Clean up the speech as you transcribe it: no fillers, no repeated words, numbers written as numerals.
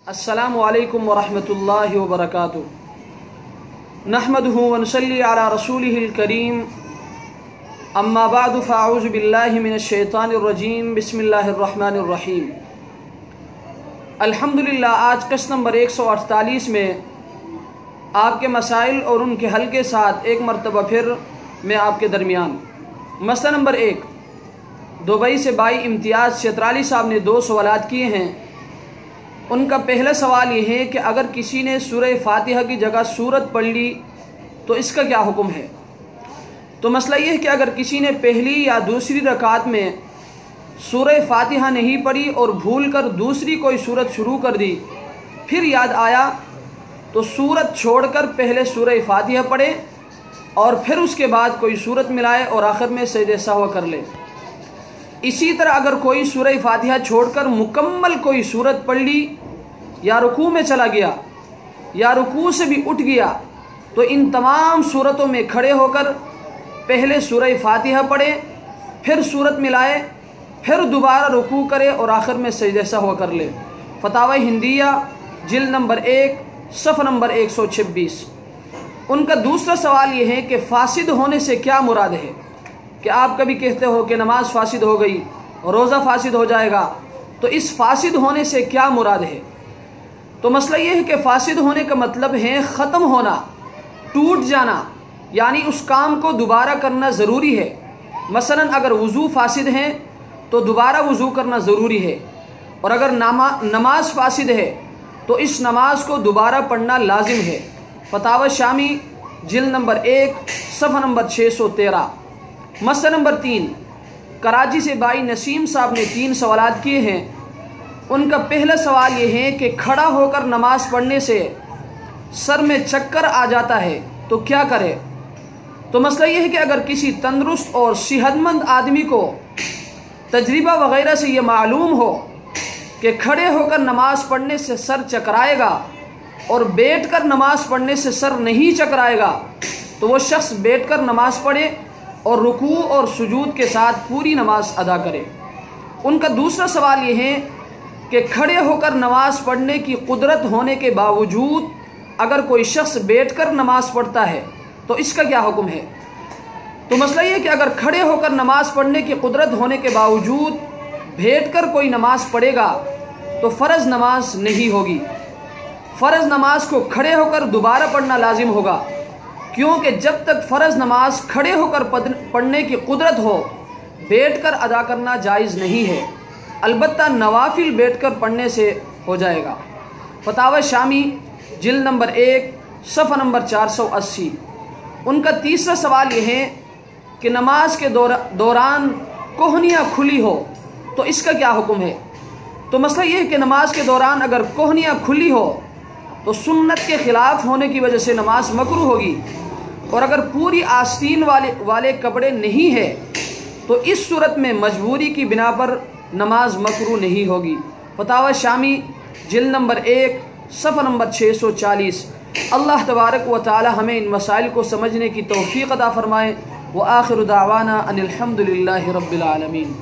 अस्सलामु अलैकुम वरहमतुल्लाहि वबरकातुहू। नहमदुहु व नसल्ली अला रसूलिहिल करीम। अम्मा बादु फ़अऊज़ु बिल्लाहि मिनश शैतानिर रजीम। बिस्मिल्लाहिर रहमानिर रहीम। अल्हम्दुलिल्लाह, आज कस नंबर 148 में आपके मसाइल और उनके हल के साथ एक मरतबा फिर मैं आपके दरमियान। मसला नंबर 1, दुबई से भाई इम्तियाज़ शेतराली साहब ने 2 सवालात किए हैं। उनका पहला सवाल ये है कि अगर किसी ने सूरह फातिहा की जगह सूरत पढ़ ली तो इसका क्या हुक्म है। तो मसला ये है कि अगर किसी ने पहली या दूसरी रकात में सूरह फातिहा नहीं पढ़ी और भूलकर दूसरी कोई सूरत शुरू कर दी, फिर याद आया तो सूरत छोड़कर पहले सूरह फातिहा पढ़े और फिर उसके बाद कोई सूरत मिलाए और आखिर में सजदे सहव कर ले। इसी तरह अगर कोई सूरह फातिहा छोड़कर मुकम्मल कोई सूरत पढ़ ली या रुकू में चला गया या रुकू से भी उठ गया तो इन तमाम सूरतों में खड़े होकर पहले सूरह फातिहा पढ़े, फिर सूरत मिलाए, फिर दोबारा रुकू करे और आखिर में सजदे सहव कर ले। फतावा हिंदिया जिल्द नंबर 1 सफ़ा नंबर 126। उनका दूसरा सवाल ये है कि फासिद होने से क्या मुराद है। कि आप कभी कहते हो कि नमाज फासिद हो गई, रोज़ा फासिद हो जाएगा, तो इस फासिद होने से क्या मुराद है। तो मसला ये है कि फासिद होने का मतलब है ख़त्म होना, टूट जाना, यानी उस काम को दोबारा करना ज़रूरी है। मसलन अगर वज़ू फासिद है तो दोबारा वज़ू करना ज़रूरी है, और अगर नमाज फासिद है तो इस नमाज को दोबारा पढ़ना लाजिम है। फतावा शामी जिल्द नंबर 1 सफ़ा नंबर 613। मसला नंबर 3, कराची से भाई नसीम साहब ने 3 सवालात किए हैं। उनका पहला सवाल ये है कि खड़ा होकर नमाज पढ़ने से सर में चक्कर आ जाता है तो क्या करे। तो मसला ये है कि अगर किसी तंदुरुस्त और सेहतमंद आदमी को तजर्बा वगैरह से ये मालूम हो कि खड़े होकर नमाज पढ़ने से सर चकराएगा और बैठकर नमाज पढ़ने से सर नहीं चकराएगा, तो वो शख्स बैठकर नमाज पढ़े और रुकू और सुजूद के साथ पूरी नमाज अदा करे। उनका दूसरा सवाल ये है कि खड़े होकर नमाज पढ़ने की कुदरत होने के बावजूद अगर कोई शख्स बैठकर नमाज पढ़ता है तो इसका क्या हुक्म है। तो मसला ये है कि अगर खड़े होकर नमाज पढ़ने की कुदरत होने के बावजूद बैठकर कोई नमाज पढ़ेगा तो फ़र्ज़ नमाज नहीं होगी। फ़र्ज़ नमाज को खड़े होकर दोबारा पढ़ना लाजिम होगा, क्योंकि जब तक फ़र्ज़ नमाज खड़े होकर पढ़ने की कुदरत हो, बैठकर अदा करना जायज़ नहीं है। अलबत्ता नवाफिल बैठकर पढ़ने से हो जाएगा। फतावा शामी जिल्द नंबर 1 सफ़ा नंबर 480। उनका तीसरा सवाल यह है कि नमाज के दौरान कोहनियाँ खुली हो तो इसका क्या हुक्म है। तो मसला ये है कि नमाज के दौरान अगर कोहनियाँ खुली हो तो सुन्नत के ख़िलाफ़ होने की वजह से नमाज मकरूह होगी, और अगर पूरी आस्तीन वाले कपड़े नहीं है तो इस सूरत में मजबूरी की बिना पर नमाज मकरूह नहीं होगी। फतावा शामी जिल्द नंबर 1 सफ़ा नंबर 640। अल्लाह तबारक व तआला हमें इन मसाइल को समझने की तौफ़ीक़ अता फ़रमाए। व आखिर दावाना अनिल हम्दुलिल्लाहि रब्बिल आलमीन।